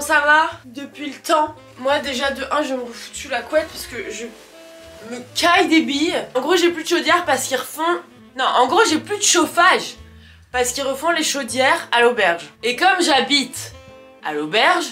ça va depuis le temps? Moi déjà de 1 je me refous sous la couette parce que je me caille des billes. En gros j'ai plus de chaudière parce qu'ils refont... Non, en gros j'ai plus de chauffage parce qu'ils refont les chaudières à l'auberge. Et comme j'habite à l'auberge,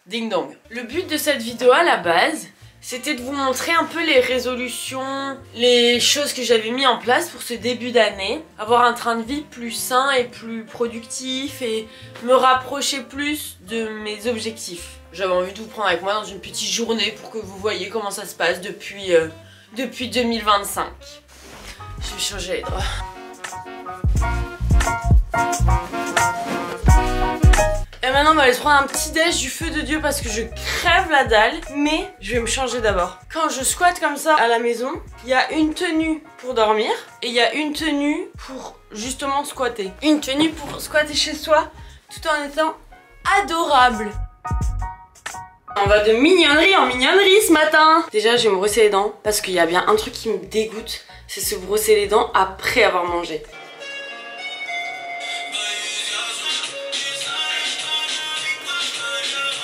ding dong. Le but de cette vidéo à la base, c'était de vous montrer un peu les résolutions, les choses que j'avais mis en place pour ce début d'année. Avoir un train de vie plus sain et plus productif et me rapprocher plus de mes objectifs. J'avais envie de vous prendre avec moi dans une petite journée pour que vous voyez comment ça se passe depuis 2025. Je vais changer les draps. Et maintenant on va aller se prendre un petit déj du feu de Dieu parce que je crève la dalle. Mais je vais me changer d'abord. Quand je squatte comme ça à la maison, il y a une tenue pour dormir et il y a une tenue pour justement squatter. Une tenue pour squatter chez soi tout en étant adorable. On va de mignonnerie en mignonnerie ce matin. Déjà je vais me brosser les dents parce qu'il y a bien un truc qui me dégoûte, c'est se brosser les dents après avoir mangé.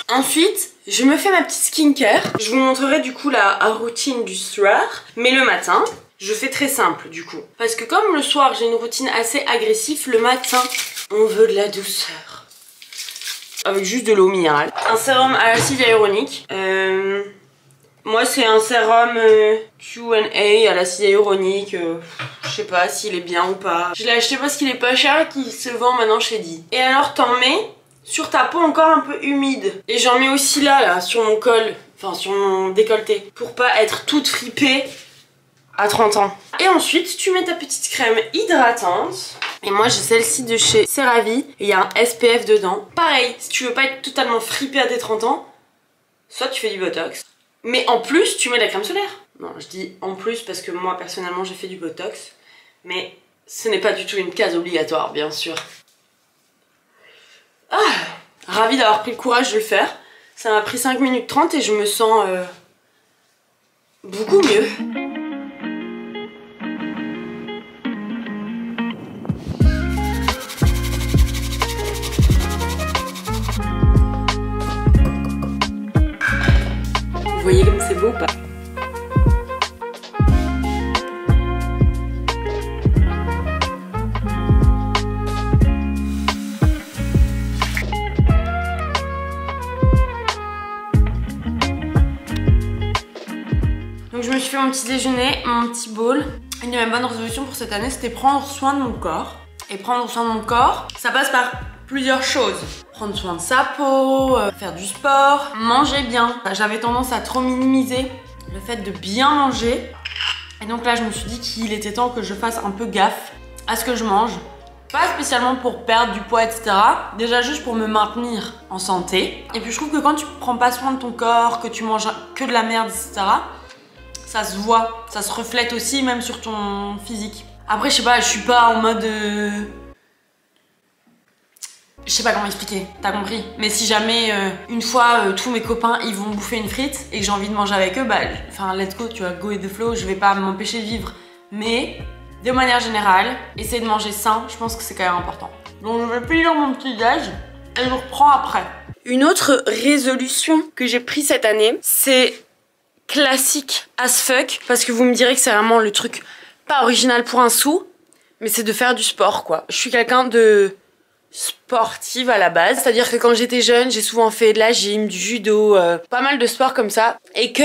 Ensuite, je me fais ma petite skincare. Je vous montrerai du coup la routine du soir. Mais le matin, je fais très simple du coup. Parce que comme le soir j'ai une routine assez agressive, le matin, on veut de la douceur. Avec juste de l'eau minérale. Un sérum à l'acide hyaluronique. Moi c'est un sérum Q&A à l'acide hyaluronique. Je sais pas s'il est bien ou pas. Je l'ai acheté parce qu'il est pas cher et qu'il se vend maintenant chez Di. Et alors t'en mets sur ta peau encore un peu humide. Et j'en mets aussi là, sur mon col, enfin sur mon décolleté, pour pas être toute fripée à 30 ans. Et ensuite, tu mets ta petite crème hydratante. Et moi, j'ai celle-ci de chez CeraVe. Et il y a un SPF dedans. Pareil, si tu veux pas être totalement fripée à tes 30 ans, soit tu fais du Botox. Mais en plus, tu mets de la crème solaire. Non, je dis en plus parce que moi, personnellement, j'ai fait du Botox. Mais ce n'est pas du tout une case obligatoire, bien sûr. Ah, ravie d'avoir pris le courage de le faire. Ça m'a pris 5 minutes 30 et je me sens beaucoup mieux. Vous voyez comme c'est beau ou pas? Donc je me suis fait mon petit déjeuner, mon petit bowl. Une de mes bonnes résolutions pour cette année, c'était prendre soin de mon corps. Et prendre soin de mon corps, ça passe par plusieurs choses. Prendre soin de sa peau, faire du sport, manger bien. J'avais tendance à trop minimiser le fait de bien manger. Et donc là, je me suis dit qu'il était temps que je fasse un peu gaffe à ce que je mange. Pas spécialement pour perdre du poids, etc. Déjà juste pour me maintenir en santé. Et puis je trouve que quand tu prends pas soin de ton corps, que tu manges que de la merde, etc., ça se voit, ça se reflète aussi même sur ton physique. Après je sais pas, je suis pas en mode... Je sais pas comment expliquer, t'as compris. Mais si jamais une fois tous mes copains ils vont bouffer une frite et que j'ai envie de manger avec eux, bah enfin let's go, tu vois, go with the flow, je vais pas m'empêcher de vivre. Mais de manière générale, essayer de manger sain, je pense que c'est quand même important. Donc je vais finir mon petit déj et je reprends après. Une autre résolution que j'ai prise cette année, c'est classique as fuck, parce que vous me direz que c'est vraiment le truc pas original pour un sou, mais c'est de faire du sport quoi. Je suis quelqu'un de sportive à la base, c'est-à-dire que quand j'étais jeune, j'ai souvent fait de la gym, du judo, pas mal de sports comme ça, et que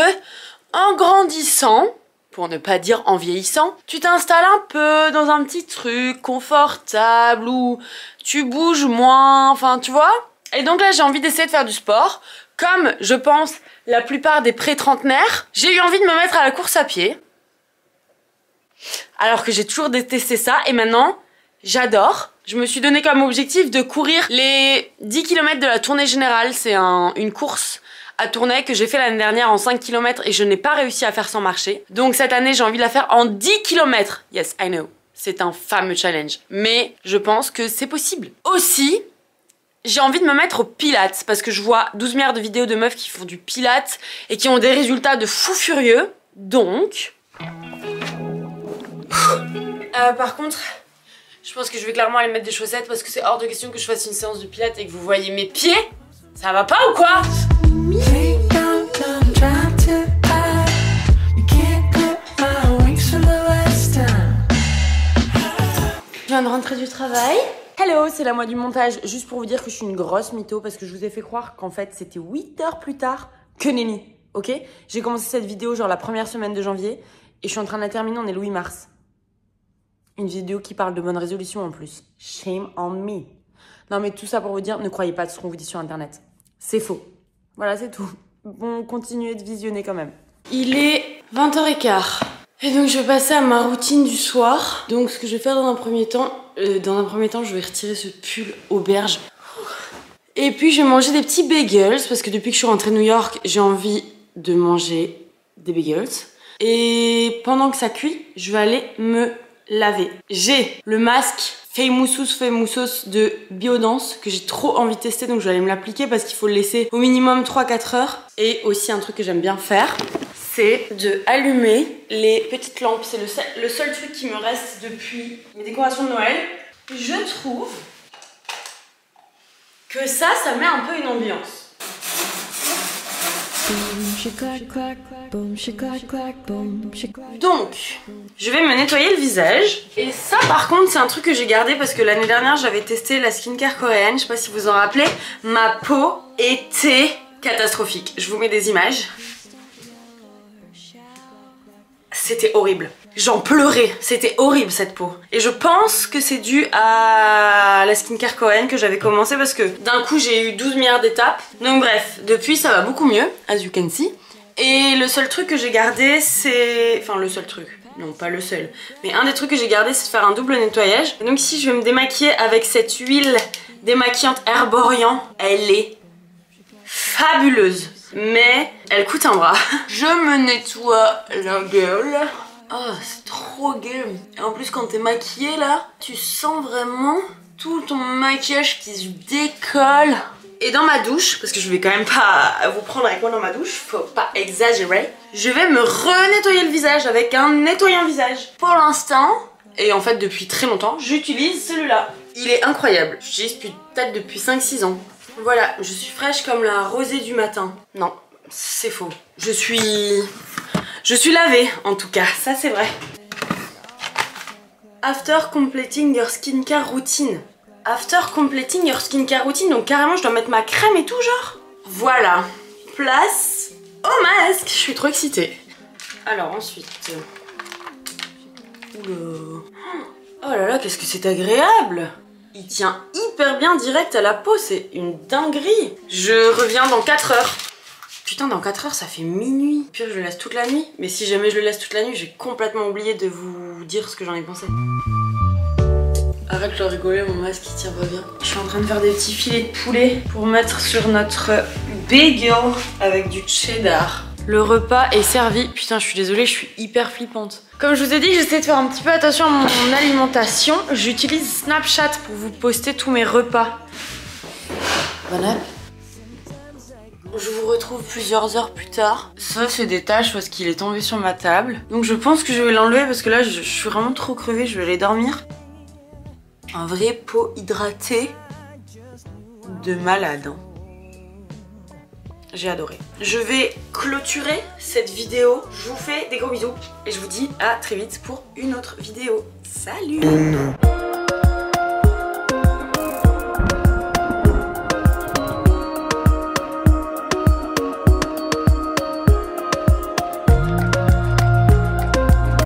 en grandissant, pour ne pas dire en vieillissant, tu t'installes un peu dans un petit truc confortable où tu bouges moins, enfin tu vois. Et donc là j'ai envie d'essayer de faire du sport. Comme je pense la plupart des pré-trentenaires, j'ai eu envie de me mettre à la course à pied. Alors que j'ai toujours détesté ça et maintenant j'adore. Je me suis donné comme objectif de courir les 10 km de la Tournée Générale. C'est une course à Tournai que j'ai fait l'année dernière en 5 km et je n'ai pas réussi à faire sans marcher. Donc cette année j'ai envie de la faire en 10 km. Yes, I know. C'est un fameux challenge. Mais je pense que c'est possible. Aussi, j'ai envie de me mettre au pilates parce que je vois 12 milliards de vidéos de meufs qui font du pilates et qui ont des résultats de fous furieux. Donc... par contre, je pense que je vais clairement aller mettre des chaussettes parce que c'est hors de question que je fasse une séance de pilates et que vous voyez mes pieds. Ça va pas ou quoi? Je viens de rentrer du travail. Hello, c'est la moi du montage. Juste pour vous dire que je suis une grosse mytho parce que je vous ai fait croire qu'en fait c'était 8 heures plus tard que Nelly. Ok? J'ai commencé cette vidéo genre la première semaine de janvier et je suis en train de la terminer, on est le 8 mars. Une vidéo qui parle de bonnes résolutions en plus. Shame on me. Non mais tout ça pour vous dire, ne croyez pas tout ce qu'on vous dit sur internet. C'est faux. Voilà, c'est tout. Bon, continuez de visionner quand même. Il est 20h15. Et donc je vais passer à ma routine du soir. Donc ce que je vais faire dans un premier temps, je vais retirer ce pull auberge. Et puis je vais manger des petits bagels parce que depuis que je suis rentrée de New York, j'ai envie de manger des bagels. Et pendant que ça cuit, je vais aller me laver. J'ai le masque Famousos de Biodance que j'ai trop envie de tester, donc je vais aller me l'appliquer parce qu'il faut le laisser au minimum 3-4 heures. Et aussi un truc que j'aime bien faire, c'est de allumer les petites lampes. C'est le seul truc qui me reste depuis mes décorations de Noël. Je trouve que ça met un peu une ambiance. Donc, je vais me nettoyer le visage. Et ça par contre c'est un truc que j'ai gardé parce que l'année dernière j'avais testé la skincare coréenne. Je sais pas si vous en rappelez. Ma peau était catastrophique. Je vous mets des images. C'était horrible. J'en pleurais. C'était horrible cette peau. Et je pense que c'est dû à la skincare coréenne que j'avais commencé parce que d'un coup j'ai eu 12 milliards d'étapes. Donc bref, depuis ça va beaucoup mieux, as you can see. Et le seul truc que j'ai gardé c'est... Enfin le seul truc. Non, pas le seul. Mais un des trucs que j'ai gardé c'est de faire un double nettoyage. Et donc ici je vais me démaquiller avec cette huile démaquillante Herborian. Elle est fabuleuse. Mais elle coûte un bras. Je me nettoie la gueule. Oh, c'est trop gai. Et en plus, quand t'es maquillée là, tu sens vraiment tout ton maquillage qui se décolle. Et dans ma douche, parce que je vais quand même pas vous prendre avec moi dans ma douche, faut pas exagérer, je vais me renettoyer le visage avec un nettoyant visage. Pour l'instant, et en fait depuis très longtemps, j'utilise celui-là. Il est incroyable. J'utilise peut-être depuis 5-6 ans. Voilà, je suis fraîche comme la rosée du matin. Non, c'est faux. Je suis lavée, en tout cas, ça c'est vrai. After completing your skincare routine. After completing your skincare routine, donc carrément je dois mettre ma crème et tout genre. Voilà, place au masque. Je suis trop excitée. Alors ensuite... Oula. Oh là là, qu'est-ce que c'est agréable. Il tient hyper bien direct à la peau, c'est une dinguerie. Je reviens dans 4 heures. Putain, dans 4 heures, ça fait minuit. Pire, je le laisse toute la nuit. Mais si jamais je le laisse toute la nuit, j'ai complètement oublié de vous dire ce que j'en ai pensé. Arrête de rigoler, mon masque il tient pas bien. Je suis en train de faire des petits filets de poulet pour mettre sur notre bagel avec du cheddar. Le repas est servi. Putain, je suis désolée, je suis hyper flippante. Comme je vous ai dit, j'essaie de faire un petit peu attention à mon alimentation. J'utilise Snapchat pour vous poster tous mes repas. Voilà. Je vous retrouve plusieurs heures plus tard. Ça, c'est des taches parce qu'il est tombé sur ma table. Donc je pense que je vais l'enlever parce que là, je suis vraiment trop crevée. Je vais aller dormir. Un vrai pot hydraté de malade. Hein. J'ai adoré. Je vais clôturer cette vidéo. Je vous fais des gros bisous et je vous dis à très vite pour une autre vidéo. Salut!